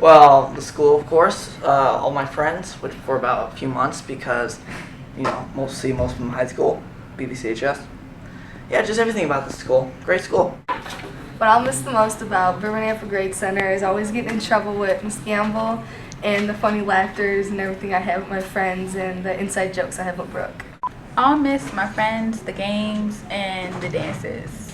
Well, the school, of course, all my friends, which for about a few months because, most of them high school, BBCHS. Yeah, just everything about the school. Great school. What I'll miss the most about Birmingham for Grade Center is always getting in trouble with Miss Gamble and the funny laughters and everything I have with my friends and the inside jokes I have with Brooke. I'll miss my friends, the games, and the dances.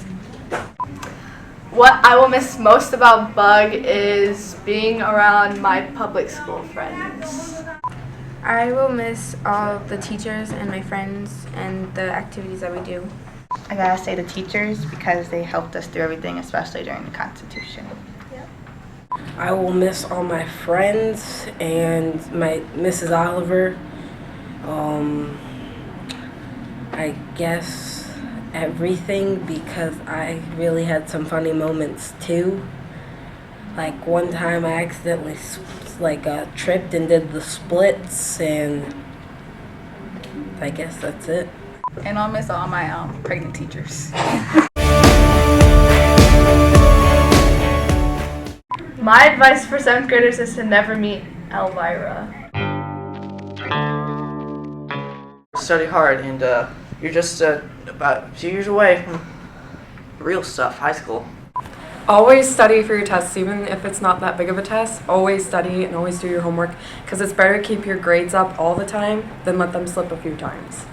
What I will miss most about Bug is being around my public school friends. I will miss all the teachers and my friends and the activities that we do. I gotta say the teachers because they helped us through everything, especially during the Constitution. I will miss all my friends and my Mrs. Oliver. I guess everything because I really had some funny moments too. Like one time I accidentally tripped and did the splits, and I guess that's it. And I'll miss all my pregnant teachers. My advice for 7th graders is to never meet Elvira. Study hard, and you're just about a few years away from real stuff, high school. Always study for your tests, even if it's not that big of a test. Always study and always do your homework, because it's better to keep your grades up all the time than let them slip a few times.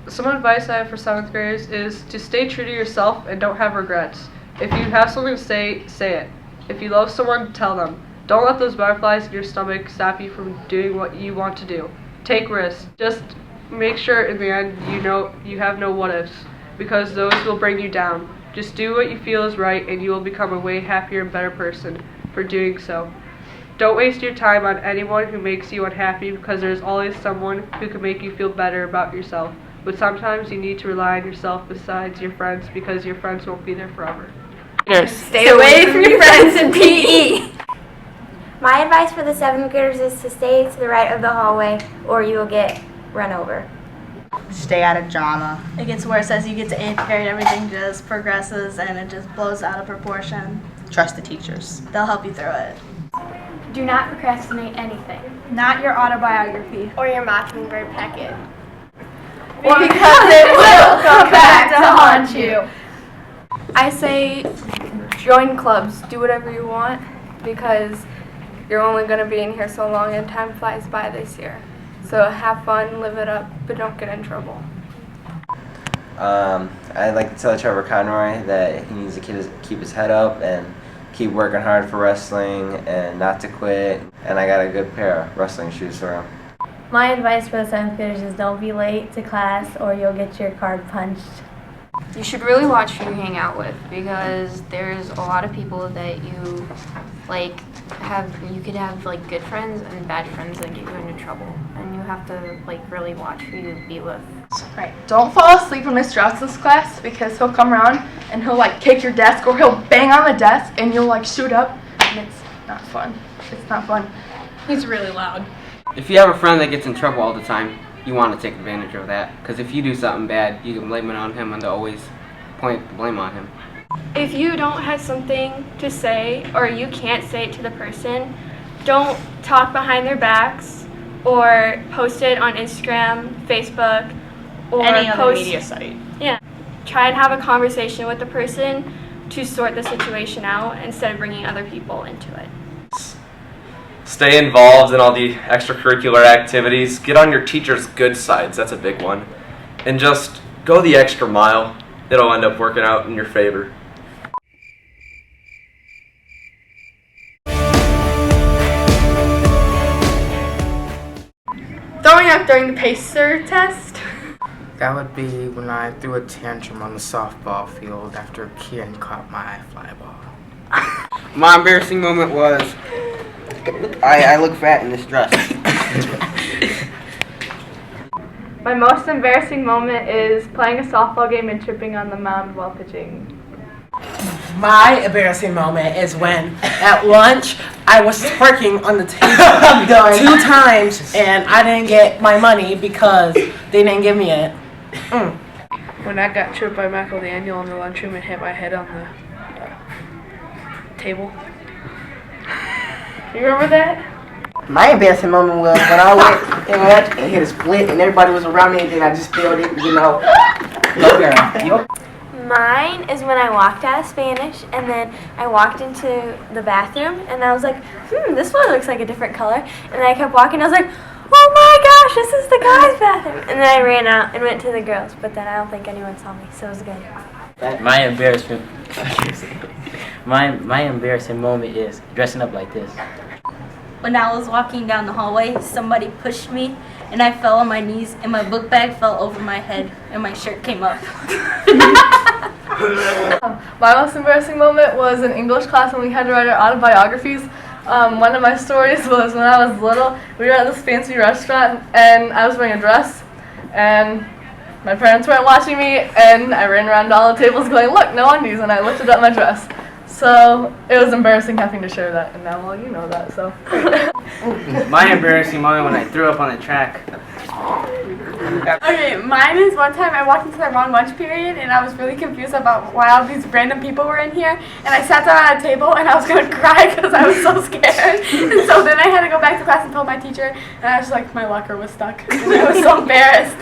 Some advice I have for 7th graders is to stay true to yourself and don't have regrets. If you have something to say, say it. If you love someone, tell them. Don't let those butterflies in your stomach stop you from doing what you want to do. Take risks. Just make sure in the end you have no what ifs, because those will bring you down. Just do what you feel is right and you will become a way happier and better person for doing so. Don't waste your time on anyone who makes you unhappy, because there's always someone who can make you feel better about yourself. But sometimes you need to rely on yourself besides your friends, because your friends won't be there forever. Stay away from your friends in PE. My advice for the 7th graders is to stay to the right of the hallway or you will get run over. Stay out of drama. It gets worse as you get to 8th grade. Everything just progresses and it just blows out of proportion. Trust the teachers. They'll help you through it. Do not procrastinate anything. Not your autobiography. Or your mockingbird packet. Because it will come back to haunt you. I say join clubs, do whatever you want, because you're only going to be in here so long and time flies by this year. So have fun, live it up, but don't get in trouble. I'd like to tell Trevor Conroy that he needs to keep his head up and keep working hard for wrestling and not to quit. And I got a good pair of wrestling shoes for him. My advice for the 7th graders is don't be late to class or you'll get your card punched. You should really watch who you hang out with, because there's a lot of people that you could have good friends and bad friends that get you into trouble, and you have to really watch who you be with. Right. Don't fall asleep in Mr. Strauss's class, because he'll come around and he'll kick your desk, or he'll bang on the desk and you'll shoot up, and it's not fun. It's not fun. He's really loud. If you have a friend that gets in trouble all the time, you want to take advantage of that, because if you do something bad, you can blame it on him and they'll always point the blame on him. If you don't have something to say or you can't say it to the person, don't talk behind their backs or post it on Instagram, Facebook, or any other media site. Yeah. Try and have a conversation with the person to sort the situation out instead of bringing other people into it. Stay involved in all the extracurricular activities. Get on your teacher's good sides. That's a big one. And just go the extra mile. It'll end up working out in your favor. Throwing up during the pacer test. That would be when I threw a tantrum on the softball field after a kid caught my fly ball. My embarrassing moment was I look fat in this dress. My most embarrassing moment is playing a softball game and tripping on the mound while pitching. My embarrassing moment is when, at lunch, I was twerking on the table 2 times and I didn't get my money because they didn't give me it. When I got tripped by Michael Daniel in the lunchroom and hit my head on the table. You remember that? My embarrassing moment was when I went in lunch and hit a split and everybody was around me and then I just spilled it, you know. Yo, girl. Mine is when I walked out of Spanish and then I walked into the bathroom and I was like, this one looks like a different color. And then I kept walking and I was like, oh my gosh, this is the guys' bathroom. And then I ran out and went to the girls, but then I don't think anyone saw me, so it was good. My embarrassment, my embarrassing moment is dressing up like this. When I was walking down the hallway, somebody pushed me and I fell on my knees and my book bag fell over my head and my shirt came up. My most embarrassing moment was in English class when we had to write our autobiographies. One of my stories was when I was little, we were at this fancy restaurant and I was wearing a dress and my parents weren't watching me and I ran around to all the tables going, look, no undies, and I lifted up my dress. So it was embarrassing having to share that, and now, well, you know that, so. My embarrassing moment when I threw up on the track. Okay, mine is one time I walked into the wrong lunch period and I was really confused about why all these random people were in here. And I sat down at a table and I was going to cry because I was so scared. And so then I had to go back to class and tell my teacher. And I was like, my locker was stuck. And I was so embarrassed.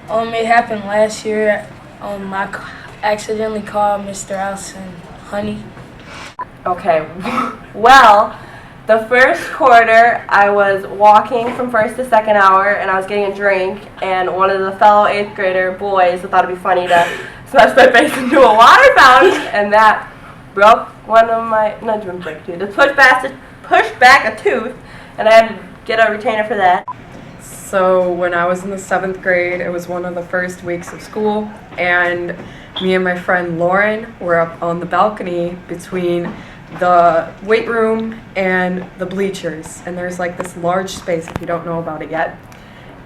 It happened last year. I accidentally called Mr. Allison honey. Okay, well, the first quarter I was walking from first to second hour and I was getting a drink and one of the fellow 8th grader boys thought it'd be funny to smash my face into a water fountain and that broke one of my, not even break a tooth, just pushed back a tooth and I had to get a retainer for that. So when I was in the 7th grade, it was one of the first weeks of school, and me and my friend Lauren were up on the balcony between the weight room and the bleachers, and there's like this large space if you don't know about it yet.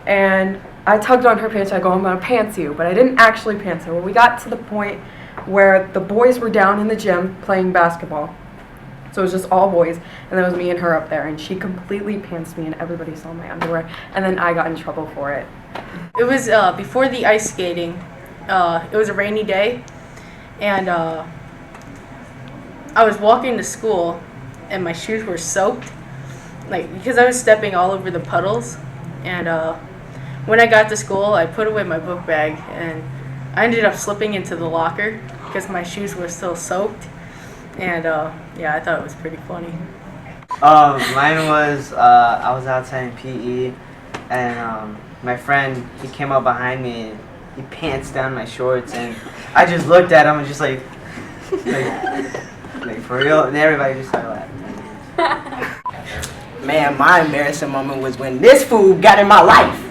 And I tugged on her pants. I go, I'm gonna pants you, but I didn't actually pants her. Well, we got to the point where the boys were down in the gym playing basketball. So it was just all boys, and that was me and her up there, and she completely pantsed me, and everybody saw my underwear, and then I got in trouble for it. It was before the ice skating. It was a rainy day, and I was walking to school, and my shoes were soaked, like because I was stepping all over the puddles. And when I got to school, I put away my book bag, and I ended up slipping into the locker because my shoes were still soaked. And yeah, I thought it was pretty funny. Mine was I was outside in PE, and my friend, he came up behind me and he pants down my shorts, and I just looked at him and just like for real, and everybody just started laughing. Man, my embarrassing moment was when this fool got in my life.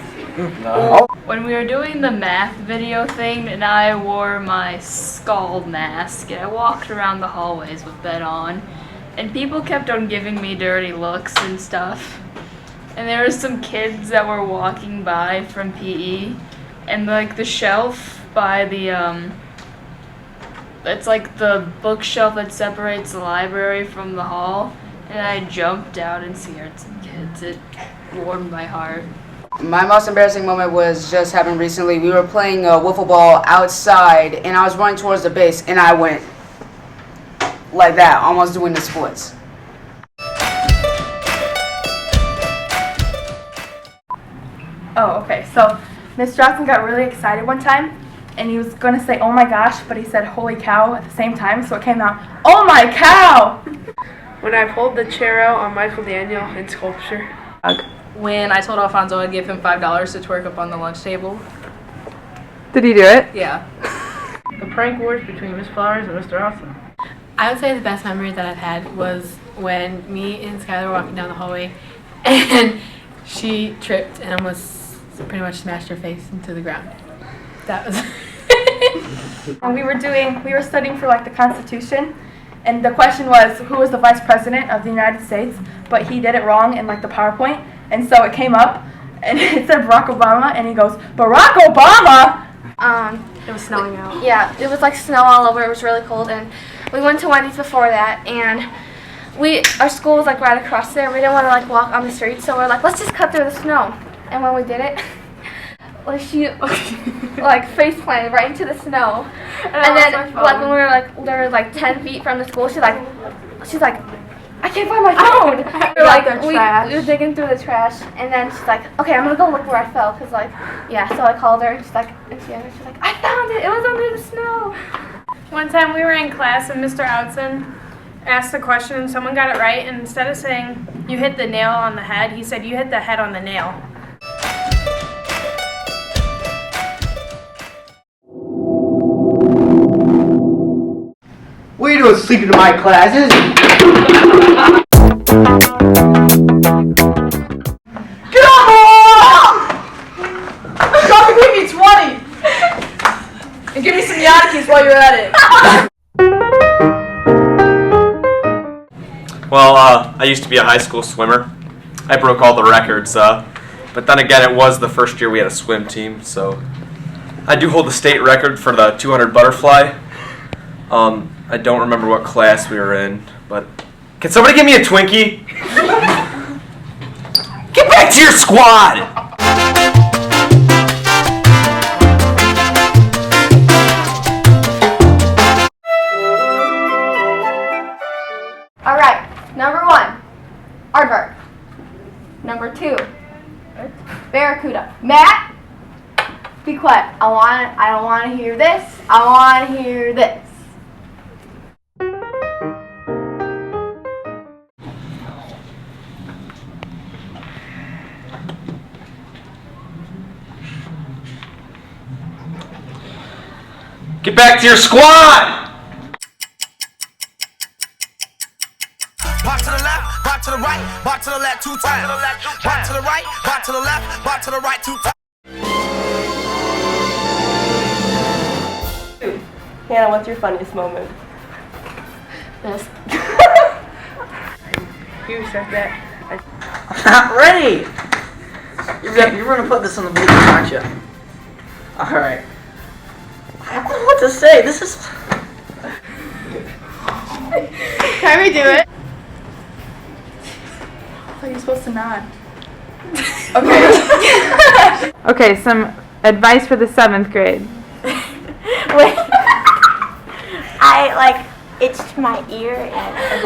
When we were doing the math video thing and I wore my skull mask and I walked around the hallways with that on and people kept on giving me dirty looks and stuff. And there were some kids that were walking by from PE and like the shelf by the it's like the bookshelf that separates the library from the hall, and I jumped out and scared some kids. It warmed my heart. My most embarrassing moment was just happened recently. We were playing wiffle ball outside, and I was running towards the base, and I went like that, almost doing the splits. Oh, okay. So Miss Johnson got really excited one time, and he was going to say, oh my gosh, but he said holy cow at the same time, so it came out, oh my cow! When I pulled the chair out on Michael Daniel in sculpture. When I told Alfonso I'd give him $5 to twerk up on the lunch table. Did he do it? Yeah. The prank wars between Miss Flowers and Mr. Austin. I would say the best memory that I've had was when me and Skylar were walking down the hallway and she tripped and almost pretty much smashed her face into the ground. That was And we were studying for like the Constitution, and the question was who was the Vice President of the United States, but he did it wrong in like the PowerPoint, and so it came up and it said Barack Obama, and he goes, Barack Obama! It was snowing out. Yeah, it was like snow all over. It was really cold, and we went to Wendy's before that, and our school was like right across there. We didn't want to like walk on the street, so we're like, let's just cut through the snow. And when we did it, like she like face planted right into the snow. And then like when we were like literally like 10 feet from the school, she's like, I I can't find my phone. We We were digging through the trash, and then she's like, okay, I'm gonna go look where I fell, cause like, yeah. So I called her, and she's like, I found it. It was under the snow. One time we were in class and Mr. Outson asked a question and someone got it right, and instead of saying you hit the nail on the head, he said you hit the head on the nail. What are you doing sleeping in my classes? Get up! Drop and give me 20! And give me some Yankees while you're at it. Well, I used to be a high school swimmer. I broke all the records, but then again, it was the first year we had a swim team, so I do hold the state record for the 200 butterfly. I don't remember what class we were in, but can somebody give me a Twinkie? Get back to your squad! All right, number 1, aardvark. Number 2, barracuda. Matt, be quiet. I don't want to hear this. I want to hear this. Get back to your squad! Walk to the left, walk to the right, walk to the left 2 times. Walk to the right, walk to the left, walk to the right 2 times. Hannah, what's your funniest moment? This. You said that. I'm not ready! You're gonna put this on the video, aren't you? Alright. I don't know what to say. This is... Can we do it? I thought you were supposed to nod. Okay. Okay, some advice for the 7th grade. Wait. I itched my ear and